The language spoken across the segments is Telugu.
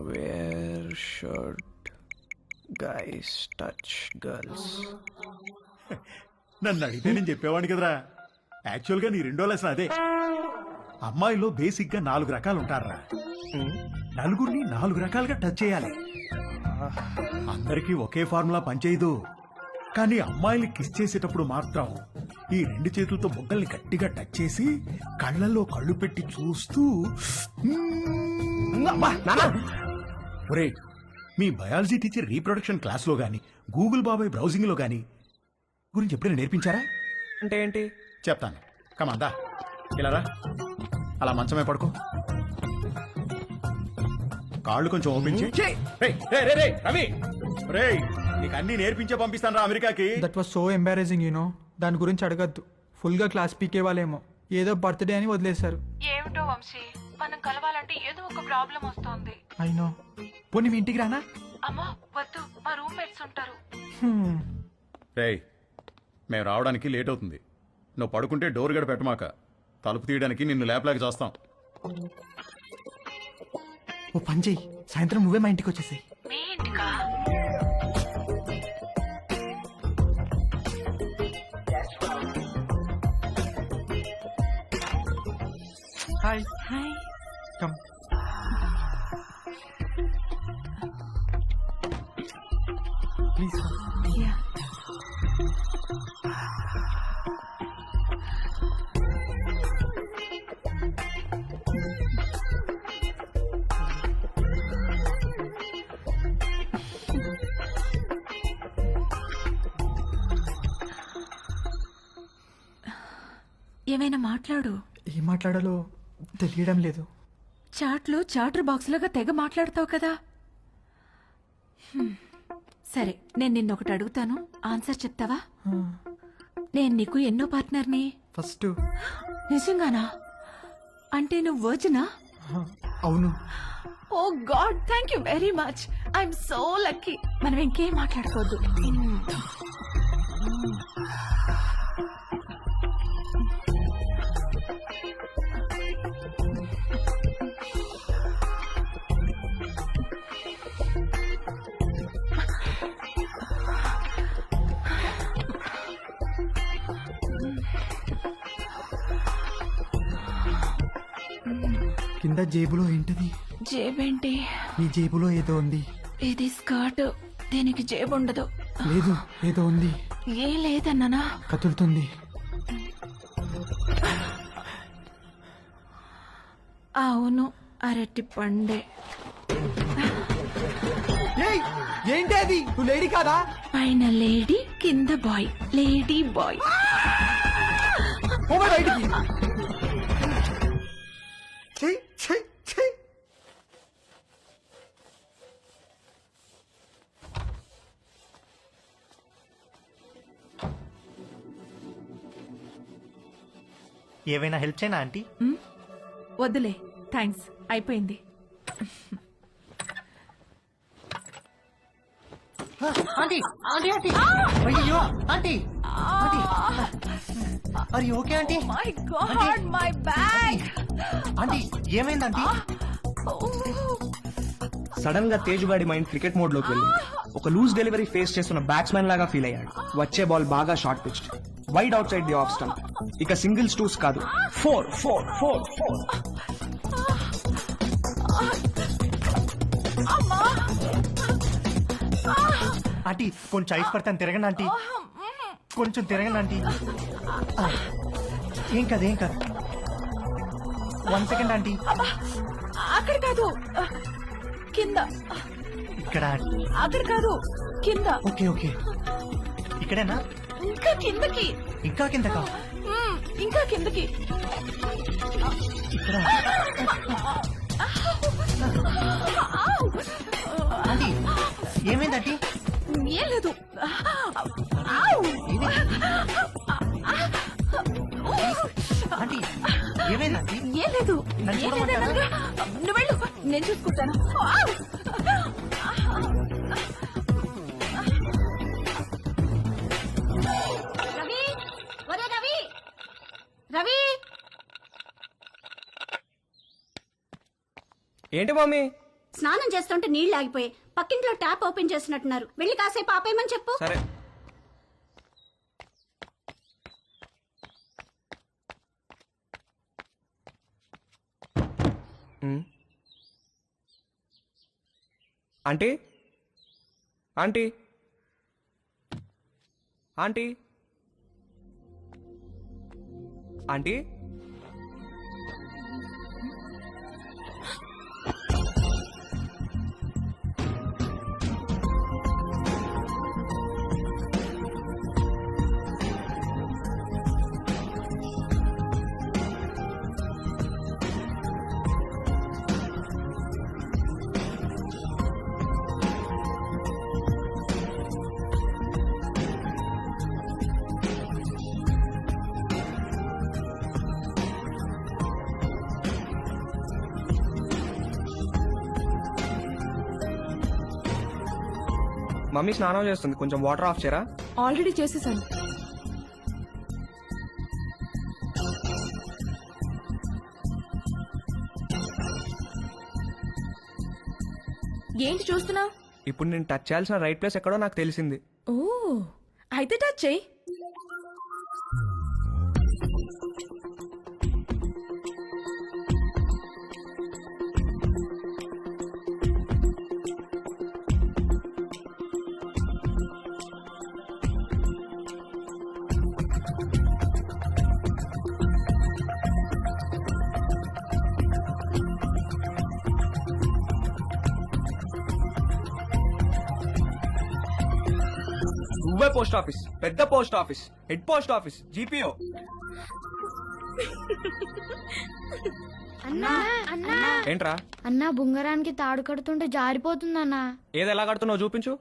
Where should guys touch girls? నన్ను అడిగితే నేను చెప్పేవాడిని కదరా. యాక్చువల్గా నీ రెండో లెసన్ అదే. అమ్మాయిలో బేసిక్ గా 4 రకాలు ఉంటారా. నలుగురిని 4 రకాలుగా టచ్ చేయాలి. అందరికీ ఒకే ఫార్ములా పనిచేయదు. కానీ అమ్మాయిని కిస్ చేసేటప్పుడు మాత్రం ఈ 2 చేతులతో బొగ్గల్ని గట్టిగా టచ్ చేసి కళ్ళల్లో కళ్ళు పెట్టి చూస్తూ ఒరేయ్, మీ బయాలజీ టీచర్ రీప్రొడక్షన్ క్లాస్ లో గాని గూగుల్ బాబాయ్ బ్రౌజింగ్ లో గాని గురించి ఎప్పుడైనా నేర్పించారా? అంటే ఏంటి చెప్తాను. కమాందా ఇలా రా. అలా మంచమే పడుకో. కాళ్ళు కొంచెం ఓపెన్ చేయి. రవి, నీకు అన్ని నేర్పించే పంపిస్తాను రా అమెరికాకి. That was so embarrassing you know. దాని గురించి అడగద్దు. ఫుల్ గా క్లాస్ పీకే వాళ్ళేమో ఏదో బర్త్డే అని వదిలేశారు. ఏమిటో వంశీ, మనం కలవాలంటే ఏదో ఒక ప్రాబ్లం వస్తుంది. అయినో. పోనీ మీ ఇంటికి రానా? అమ్మా వద్దు, మా రూమ్మేట్స్ ఉంటారు. రేయ్, మేము రావడానికి లేట్ అవుతుంది. నువ్వు పడుకుంటే డోర్ గడ పెట్టమాక. తలుపు తీయడానికి నిన్ను లేపలేక చేస్తాం. ఓ పని చెయ్యి, సాయంత్రం నువ్వే మా ఇంటికి వచ్చేసాయి. మీ ఇంటికా? Hi. Hi. Come. Please. Yeah. ఏమైనా మాట్లాడు. ఏం మాట్లాడాలో తెలియడం లేదు. చాట్లో చాటర్ బాక్స్ లాగా తెగ మాట్లాడతావు కదా. సరే, నేను నిన్నొకటి అడుగుతాను, ఆన్సర్ చెప్తావా? నేను నీకు ఎన్నో పార్ట్నర్ని? ఫస్ట్. నిజంగానా? అంటే నువ్వు వర్జినా? అవును. Oh god, thank you very much. I'm so lucky. మనం ఇంకేం మాట్లాడుకోవద్దు. కింద జేబులో ఏంటది? జేబేంటి? నీ జేబులో ఏదో ఉంది. ఇది స్కర్ట్, దీనికి జేబు ఉండదు. లేదు, ఏదో ఉంది. ఏ లేదన్నానా? కదులుతుంది. అవును, అరటి పండే. ఏంటి అది? నువ్వు లేడీ కాదా? పైన లేడీ, కింద బాయ్. Lady boy. ఏవైనా హెల్ప్ చేయనా ఆంటీ? వద్దులే, థ్యాంక్స్, అయిపోయింది. ఆంటీ ఆంటీ ఆంటీ అయ్యో aunty aunty are you okay aunty? My god, my bag. Aunty ఏమైంది ఆంటీ? సడన్ గా తేజుగాడి మైండ్ క్రికెట్ మోడ్ లోకి వెళ్ళింది. ఒక లూజ్ డెలివరీ ఫేస్ చేస్తున్న బ్యాట్స్మెన్ లాగా ఫీల్ అయ్యాడు. వచ్చే బాల్ బాగా short pitched, wide outside the off stump. ఇక సింగిల్స్ టూస్ కాదు, 4 4 4 4. ఆంటీ కొంచెం ఐస్ పడతాను, తిరగండి ఆంటీ, కొంచెం తిరగండి ఆంటీ. ఏం కాదు ఏం కాదు. 1 సెకండ్ ఆంటీ. అక్కడ కాదు, కింద. ఇక్కడ. అక్కడ కాదు, కింద. ఓకే ఓకే, ఇక్కడేనా? ఇంకా కిందకి. ఇంకా కిందకా? ఇంకా కిందకి. ఇక్కడ. ఆంటీ ఏమైంది ఆంటీ? ఏం లేదు. ఆంటీ ఏమైంది ఆంటీ? ఏం లేదు. నన్ను ఏం చూడమంటారా? లేదనగా. నువ్వు వెళ్ళు, నేను చూసుకుంటాను. రవి ఒరే రవి రవి ఏంటి మమ్మీ? స్నానం చేస్తుంటే నీళ్లు ఆగిపోయి పక్కింట్లో ట్యాప్ ఓపెన్ చేసినట్టున్నారు వెళ్ళి కాసేపు ఆపేయమని చెప్పు. సరే. Aunty aunty aunty aunty mummy స్నానం చేస్తుంది, కొంచెం వాటర్ ఆఫ్ చేయరా? ఆల్రెడీ చేసేసాను. ఏంటి చూస్తున్నావు? ఇప్పుడు నేను టచ్ చేయాల్సిన రైట్ ప్లేస్ ఎక్కడో నాకు తెలిసింది. ఓ అయితే టచ్ చెయ్యి. నువ్వే పోస్ట్ ఆఫీస్, పెద్ద post office, head post office, GPO. అన్నా అన్నా ఏంట్రా? అన్నా బుంగరానికి తాడు కడుతుంటే జారిపోతుందన్నా. ఏది ఎలా కడుతున్నావు చూపించు.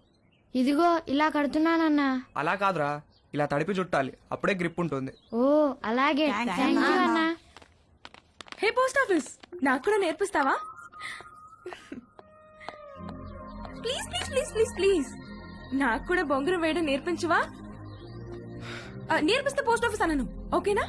ఇదిగో ఇలా కడుతున్నానన్నా. అలా కాదురా, ఇలా తడిపి చుట్టాలి, అప్పుడే గ్రిప్ ఉంటుంది. ఓ అలాగే థ్యాంక్ యూ అన్నా. హే పోస్ట్ ఆఫీస్, నాకు కూడా నేర్పిస్తావా? Please please please please please నాకు కూడా బొంగరం వేయడం నేర్పించవా? నేర్పిస్తే పోస్ట్ ఆఫీస్ అన్నాను, ఓకేనా?